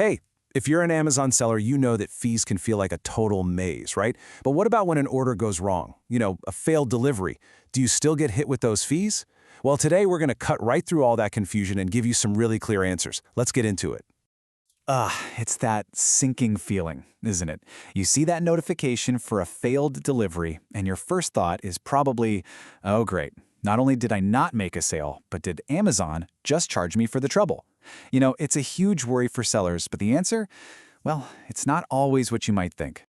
Hey, if you're an Amazon seller, you know that fees can feel like a total maze, right? But what about when an order goes wrong? A failed delivery. Do you still get hit with those fees? Well, today we're going to cut right through all that confusion and give you some really clear answers. Let's get into it. It's that sinking feeling, isn't it? You see that notification for a failed delivery, and your first thought is probably, oh great, not only did I not make a sale, but did Amazon just charge me for the trouble? It's a huge worry for sellers, but the answer? Well, it's not always what you might think.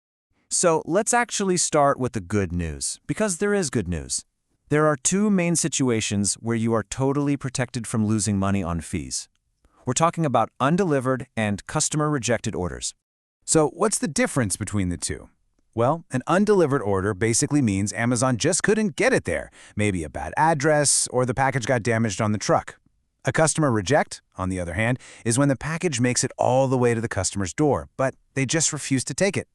So let's actually start with the good news, because there is good news. There are two main situations where you are totally protected from losing money on fees. We're talking about undelivered and customer-rejected orders. So what's the difference between the two? Well, an undelivered order basically means Amazon just couldn't get it there. Maybe a bad address or the package got damaged on the truck. A customer reject, on the other hand, is when the package makes it all the way to the customer's door, but they just refuse to take it.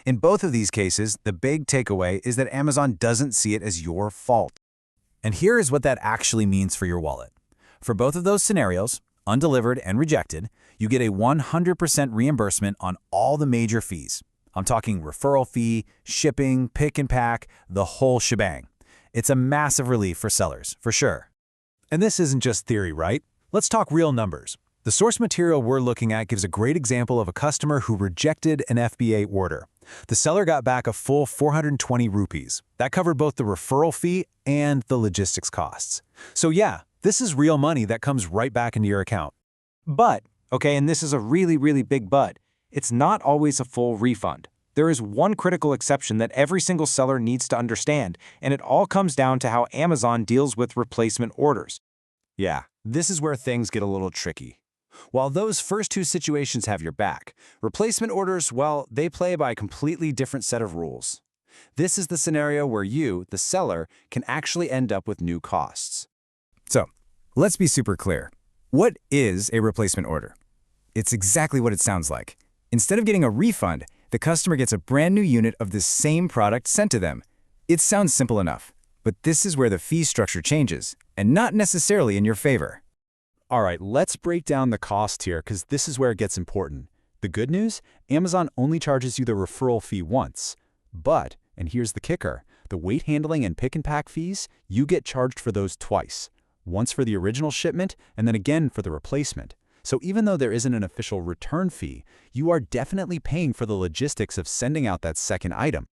In both of these cases, the big takeaway is that Amazon doesn't see it as your fault. And here is what that actually means for your wallet. For both of those scenarios, undelivered and rejected, you get a 100% reimbursement on all the major fees. I'm talking referral fee, shipping, pick and pack, the whole shebang. It's a massive relief for sellers, for sure. And this isn't just theory, right? Let's talk real numbers. The source material we're looking at gives a great example of a customer who rejected an FBA order. The seller got back a full 420 rupees. That covered both the referral fee and the logistics costs. So yeah, this is real money that comes right back into your account. But, and this is a really, really big but, it's not always a full refund. There is one critical exception that every single seller needs to understand, and it all comes down to how Amazon deals with replacement orders. Yeah, this is where things get a little tricky. While those first two situations have your back, replacement orders, well, they play by a completely different set of rules. This is the scenario where you, the seller, can actually end up with new costs. So, let's be super clear. What is a replacement order? It's exactly what it sounds like. Instead of getting a refund, the customer gets a brand new unit of the same product sent to them. It sounds simple enough, but this is where the fee structure changes, and not necessarily in your favor. All right, let's break down the cost here because this is where it gets important. The good news, Amazon only charges you the referral fee once. But, and here's the kicker, the weight handling and pick and pack fees, you get charged for those twice. Once for the original shipment and then again for the replacement. So even though there isn't an official return fee, you are definitely paying for the logistics of sending out that second item.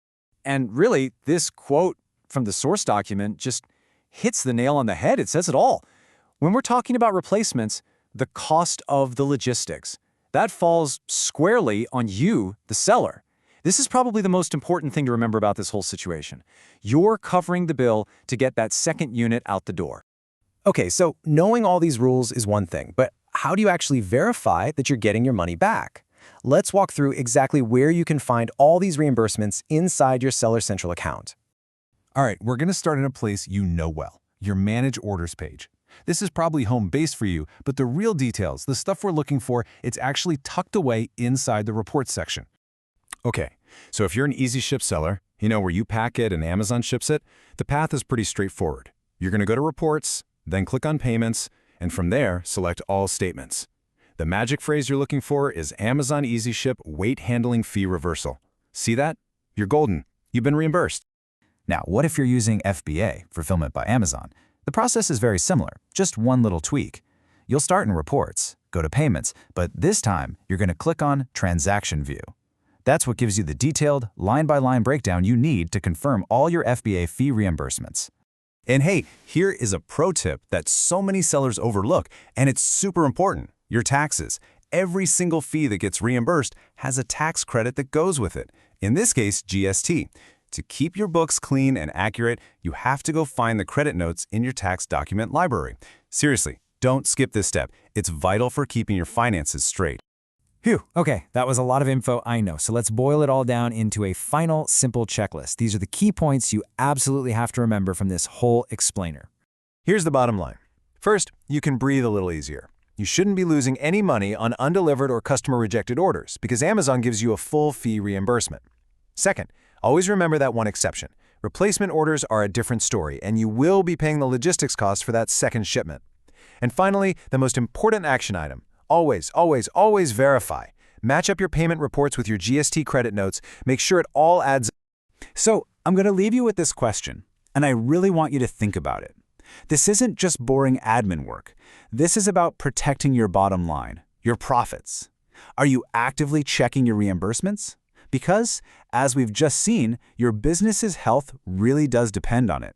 And really, this quote from the source document just hits the nail on the head. It says it all. When we're talking about replacements, the cost of the logistics, that falls squarely on you, the seller. This is probably the most important thing to remember about this whole situation. You're covering the bill to get that second unit out the door. Okay, so knowing all these rules is one thing, but how do you actually verify that you're getting your money back? Let's walk through exactly where you can find all these reimbursements inside your Seller Central account. All right, we're going to start in a place you know well, your Manage Orders page. This is probably home base for you, but the real details, the stuff we're looking for, it's actually tucked away inside the Reports section. Okay, so if you're an Easy Ship seller, where you pack it and Amazon ships it, the path is pretty straightforward. You're going to go to Reports, then click on Payments, and from there, select All Statements. The magic phrase you're looking for is Amazon Easy Ship Weight Handling Fee Reversal. See that? You're golden. You've been reimbursed. Now, what if you're using FBA, Fulfillment by Amazon? The process is very similar, just one little tweak. You'll start in Reports, go to Payments, but this time you're going to click on Transaction View. That's what gives you the detailed, line-by-line breakdown you need to confirm all your FBA fee reimbursements. And hey, here is a pro tip that so many sellers overlook, and it's super important. Your taxes. Every single fee that gets reimbursed has a tax credit that goes with it. In this case, GST. To keep your books clean and accurate, you have to go find the credit notes in your tax document library. Seriously, don't skip this step. It's vital for keeping your finances straight. Phew, okay, that was a lot of info, I know. So let's boil it all down into a final, simple checklist. These are the key points you absolutely have to remember from this whole explainer. Here's the bottom line. First, you can breathe a little easier. You shouldn't be losing any money on undelivered or customer-rejected orders because Amazon gives you a full fee reimbursement. Second, always remember that one exception. Replacement orders are a different story, and you will be paying the logistics costs for that second shipment. And finally, the most important action item. Always, always, always verify. Match up your payment reports with your GST credit notes. Make sure it all adds up. So I'm going to leave you with this question, and I really want you to think about it. This isn't just boring admin work. This is about protecting your bottom line, your profits. Are you actively checking your reimbursements? Because, as we've just seen, your business's health really does depend on it.